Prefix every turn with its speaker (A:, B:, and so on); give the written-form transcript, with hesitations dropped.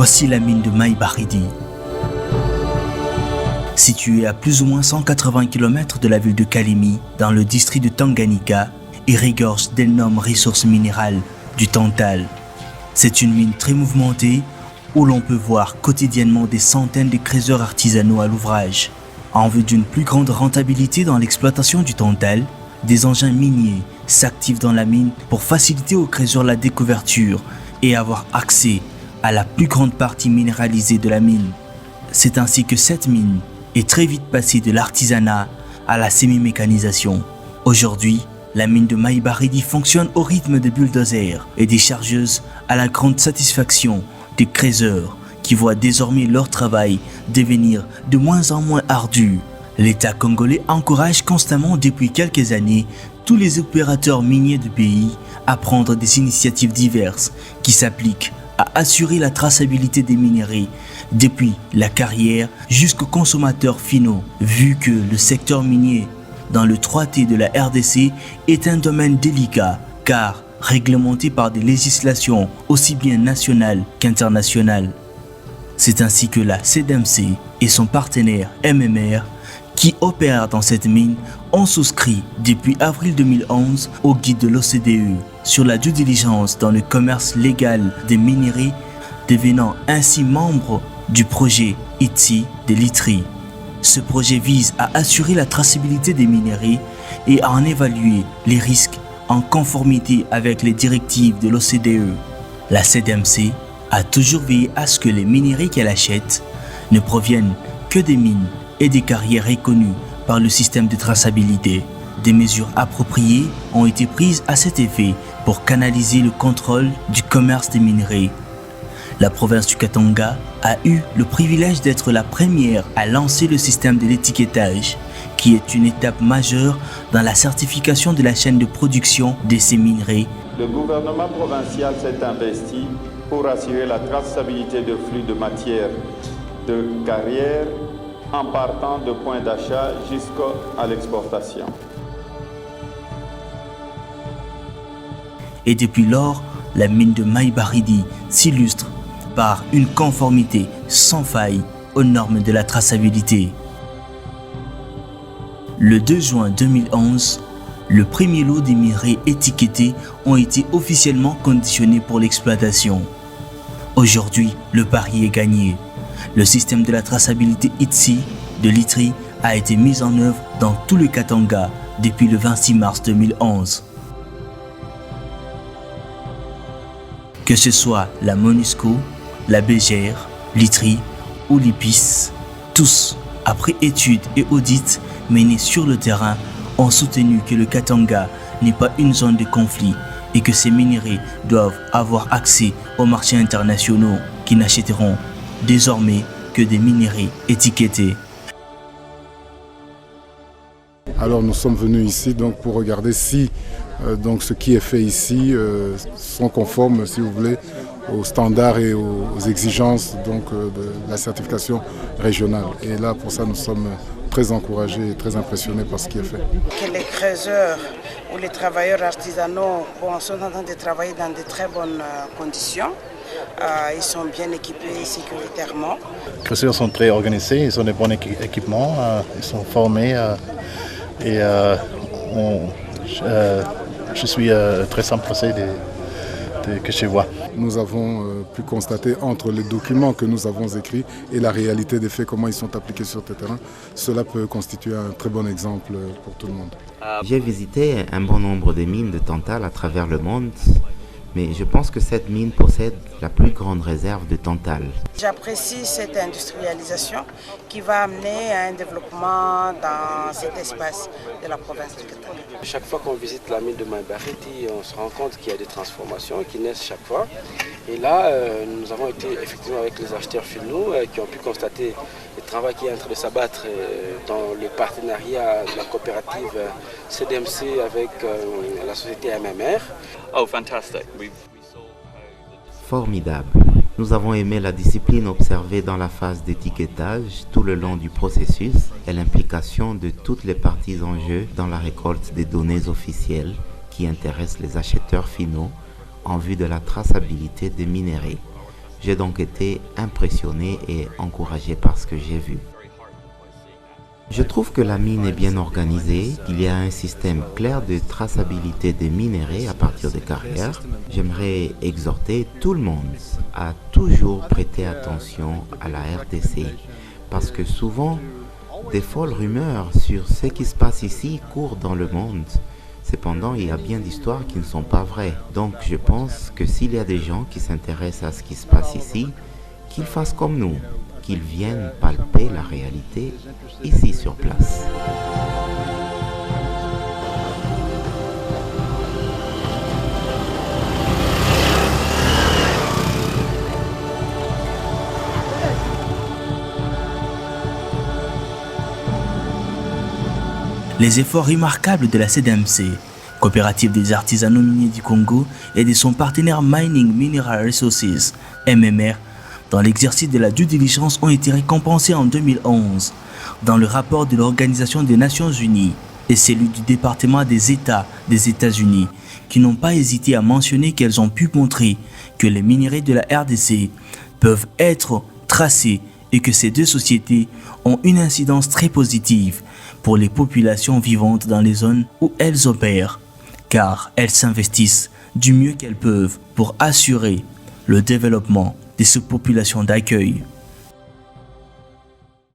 A: Voici la mine de Maï Baridi. Située à plus ou moins 180 km de la ville de Kalemi, dans le district de Tanganyika, et regorge d'énormes ressources minérales du Tantale. C'est une mine très mouvementée où l'on peut voir quotidiennement des centaines de creuseurs artisanaux à l'ouvrage. En vue d'une plus grande rentabilité dans l'exploitation du Tantale, des engins miniers s'activent dans la mine pour faciliter aux creuseurs la découverture et avoir accès à la plus grande partie minéralisée de la mine. C'est ainsi que cette mine est très vite passée de l'artisanat à la semi-mécanisation. Aujourd'hui, la mine de Maï Baridi fonctionne au rythme de bulldozers et des chargeuses à la grande satisfaction des creuseurs qui voient désormais leur travail devenir de moins en moins ardu. L'État congolais encourage constamment depuis quelques années tous les opérateurs miniers du pays à prendre des initiatives diverses qui s'appliquent à assurer la traçabilité des minerais depuis la carrière jusqu'aux consommateurs finaux, vu que le secteur minier dans le 3T de la RDC est un domaine délicat car réglementé par des législations aussi bien nationales qu'internationales. C'est ainsi que la CDMC et son partenaire MMR qui opèrent dans cette mine ont souscrit depuis avril 2011 au guide de l'OCDE sur la due diligence dans le commerce légal des minerais, devenant ainsi membre du projet ITSI de l'ITRI. Ce projet vise à assurer la traçabilité des minerais et à en évaluer les risques en conformité avec les directives de l'OCDE. La CDMC a toujours veillé à ce que les minerais qu'elle achète ne proviennent que des mines et des carrières reconnues par le système de traçabilité. Des mesures appropriées ont été prises à cet effet pour canaliser le contrôle du commerce des minerais. La province du Katanga a eu le privilège d'être la première à lancer le système de l'étiquetage, qui est une étape majeure dans la certification de la chaîne de production de ces minerais.
B: Le gouvernement provincial s'est investi pour assurer la traçabilité de flux de matière de carrière en partant de points d'achat jusqu'à l'exportation.
A: Et depuis lors, la mine de Maï Baridi s'illustre par une conformité sans faille aux normes de la traçabilité. Le 2 juin 2011, le premier lot des minerais étiquetés ont été officiellement conditionnés pour l'exploitation. Aujourd'hui, le pari est gagné. Le système de la traçabilité ITSI de l'ITRI a été mis en œuvre dans tout le Katanga depuis le 26 mars 2011. Que ce soit la MONUSCO, la BGR, l'ITRI ou l'IPIS, tous, après études et audits menés sur le terrain, ont soutenu que le Katanga n'est pas une zone de conflit et que ces minerais doivent avoir accès aux marchés internationaux qui n'achèteront désormais que des minerais étiquetés.
C: Alors nous sommes venus ici donc pour regarder si donc ce qui est fait ici sont conformes, si vous voulez, aux standards et aux exigences donc, de la certification régionale. Et là, pour ça, nous sommes très encouragés et très impressionnés par ce qui est fait.
D: Que les creuseurs ou les travailleurs artisanaux sont en train de travailler dans de très bonnes conditions. Ils sont bien équipés sécuritairement.
E: Les creuseurs sont très organisés, ils ont des bons équipements, ils sont formés et je suis très impressé de que je vois.
C: Nous avons pu constater entre les documents que nous avons écrits et la réalité des faits, comment ils sont appliqués sur le terrain, cela peut constituer un très bon exemple pour tout le monde.
F: J'ai visité un bon nombre de mines de Tantale à travers le monde, mais je pense que cette mine possède la plus grande réserve de Tantale.
D: J'apprécie cette industrialisation qui va amener à un développement dans cet espace de la province du Katanga.
G: Chaque fois qu'on visite la mine de Maï Baridi, on se rend compte qu'il y a des transformations qui naissent chaque fois. Et là, nous avons été effectivement avec les acheteurs finaux qui ont pu constater le travail qui est en train de s'abattre dans le partenariat de la coopérative CDMC avec la société MMR.
H: Oh, fantastic.
F: Formidable. Nous avons aimé la discipline observée dans la phase d'étiquetage tout le long du processus et l'implication de toutes les parties en jeu dans la récolte des données officielles qui intéressent les acheteurs finaux en vue de la traçabilité des minerais. J'ai donc été impressionné et encouragé par ce que j'ai vu. Je trouve que la mine est bien organisée, qu'il y a un système clair de traçabilité des minerais à partir des carrières. J'aimerais exhorter tout le monde à toujours prêter attention à la RDC, parce que souvent, des folles rumeurs sur ce qui se passe ici courent dans le monde. Cependant, il y a bien d'histoires qui ne sont pas vraies. Donc je pense que s'il y a des gens qui s'intéressent à ce qui se passe ici, qu'ils fassent comme nous, qu'ils viennent palper la réalité ici sur place.
A: Les efforts remarquables de la CDMC, coopérative des artisanaux miniers du Congo, et de son partenaire Mining Mineral Resources, MMR, dans l'exercice de la due diligence ont été récompensés en 2011 dans le rapport de l'Organisation des Nations Unies et celui du département des États des États-Unis, qui n'ont pas hésité à mentionner qu'elles ont pu montrer que les minerais de la RDC peuvent être tracés et que ces deux sociétés ont une incidence très positive pour les populations vivantes dans les zones où elles opèrent, car elles s'investissent du mieux qu'elles peuvent pour assurer le développement de ces populations d'accueil.